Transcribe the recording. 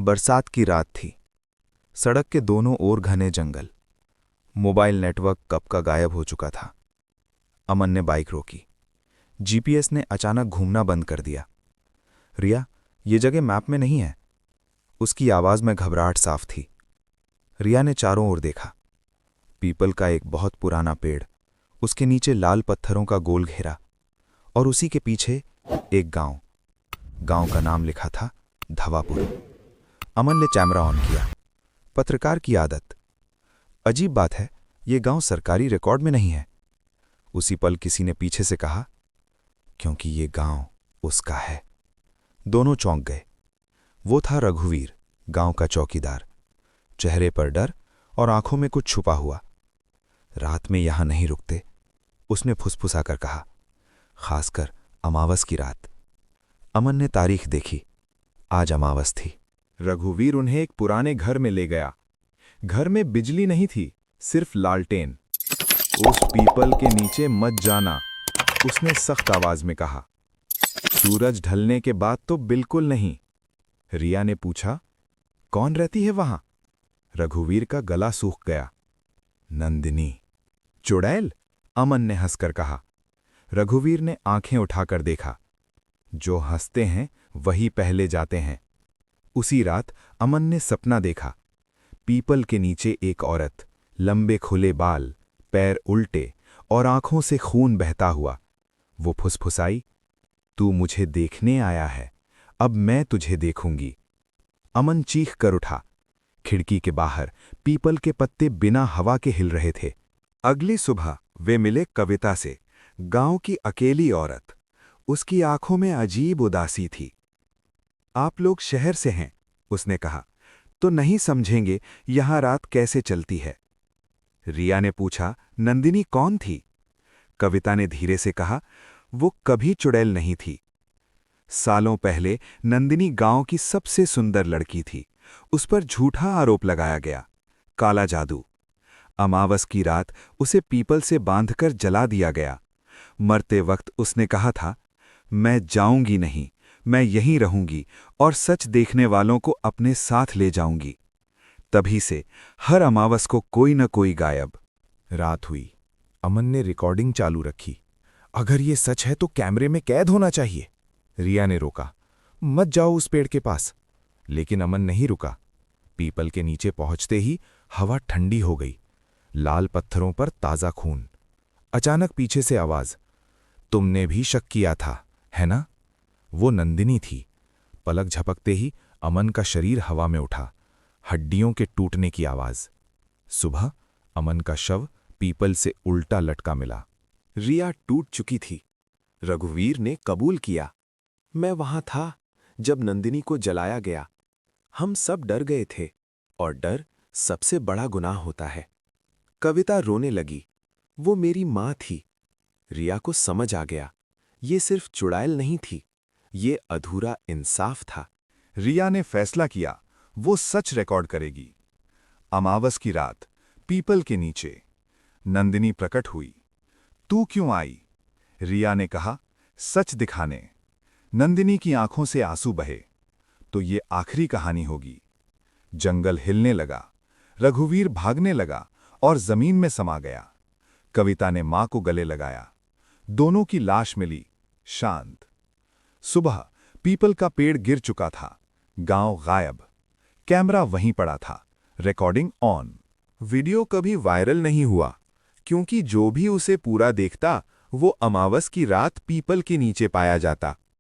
बरसात की रात थी। सड़क के दोनों ओर घने जंगल। मोबाइल नेटवर्क कब का गायब हो चुका था। अमन ने बाइक रोकी। जीपीएस ने अचानक घूमना बंद कर दिया। रिया, ये जगह मैप में नहीं है। उसकी आवाज में घबराहट साफ थी। रिया ने चारों ओर देखा। पीपल का एक बहुत पुराना पेड़, उसके नीचे लाल पत्थरों का गोल घेरा, और उसी के पीछे एक गांव। गांव का नाम लिखा था धवापुर। अमन ने कैमरा ऑन किया। पत्रकार की आदत। अजीब बात है, ये गांव सरकारी रिकॉर्ड में नहीं है। उसी पल किसी ने पीछे से कहा, क्योंकि ये गांव उसका है। दोनों चौंक गए। वो था रघुवीर, गांव का चौकीदार। चेहरे पर डर और आंखों में कुछ छुपा हुआ। रात में यहां नहीं रुकते, उसने फुसफुसाकर कहा, खासकर अमावस की रात। अमन ने तारीख देखी। आज अमावस थी। रघुवीर उन्हें एक पुराने घर में ले गया। घर में बिजली नहीं थी, सिर्फ लालटेन। उस पीपल के नीचे मत जाना, उसने सख्त आवाज में कहा। सूरज ढलने के बाद तो बिल्कुल नहीं। रिया ने पूछा, कौन रहती है वहां? रघुवीर का गला सूख गया। नंदिनी। चुड़ैल? अमन ने हंसकर कहा। रघुवीर ने आंखें उठाकर देखा। जो हंसते हैं वही पहले जाते हैं। उसी रात अमन ने सपना देखा। पीपल के नीचे एक औरत, लंबे खुले बाल, पैर उल्टे और आंखों से खून बहता हुआ। वो फुसफुसाई, तू मुझे देखने आया है, अब मैं तुझे देखूंगी। अमन चीख कर उठा। खिड़की के बाहर पीपल के पत्ते बिना हवा के हिल रहे थे। अगली सुबह वे मिले कविता से, गांव की अकेली औरत। उसकी आंखों में अजीब उदासी थी। आप लोग शहर से हैं, उसने कहा, तो नहीं समझेंगे यहां रात कैसे चलती है। रिया ने पूछा, नंदिनी कौन थी? कविता ने धीरे से कहा, वो कभी चुड़ैल नहीं थी। सालों पहले नंदिनी गांव की सबसे सुंदर लड़की थी। उस पर झूठा आरोप लगाया गया, काला जादू। अमावस की रात उसे पीपल से बांधकर जला दिया गया। मरते वक्त उसने कहा था, मैं जाऊंगी नहीं, मैं यहीं रहूंगी और सच देखने वालों को अपने साथ ले जाऊंगी। तभी से हर अमावस को कोई न कोई गायब। रात हुई। अमन ने रिकॉर्डिंग चालू रखी। अगर ये सच है तो कैमरे में कैद होना चाहिए। रिया ने रोका, मत जाओ उस पेड़ के पास। लेकिन अमन नहीं रुका। पीपल के नीचे पहुंचते ही हवा ठंडी हो गई। लाल पत्थरों पर ताजा खून। अचानक पीछे से आवाज, तुमने भी शक किया था, है ना? वो नंदिनी थी। पलक झपकते ही अमन का शरीर हवा में उठा। हड्डियों के टूटने की आवाज। सुबह अमन का शव पीपल से उल्टा लटका मिला। रिया टूट चुकी थी। रघुवीर ने कबूल किया, मैं वहां था जब नंदिनी को जलाया गया। हम सब डर गए थे, और डर सबसे बड़ा गुनाह होता है। कविता रोने लगी, वो मेरी मां थी। रिया को समझ आ गया, ये सिर्फ चुड़ैल नहीं थी, ये अधूरा इंसाफ था। रिया ने फैसला किया, वो सच रिकॉर्ड करेगी। अमावस की रात, पीपल के नीचे। नंदिनी प्रकट हुई। तू क्यों आई? रिया ने कहा, सच दिखाने। नंदिनी की आंखों से आंसू बहे। तो ये आखिरी कहानी होगी। जंगल हिलने लगा। रघुवीर भागने लगा और जमीन में समा गया। कविता ने मां को गले लगाया। दोनों की लाश मिली, शांत। सुबह पीपल का पेड़ गिर चुका था। गांव गायब। कैमरा वहीं पड़ा था, रिकॉर्डिंग ऑन। वीडियो कभी वायरल नहीं हुआ, क्योंकि जो भी उसे पूरा देखता वो अमावस की रात पीपल के नीचे पाया जाता।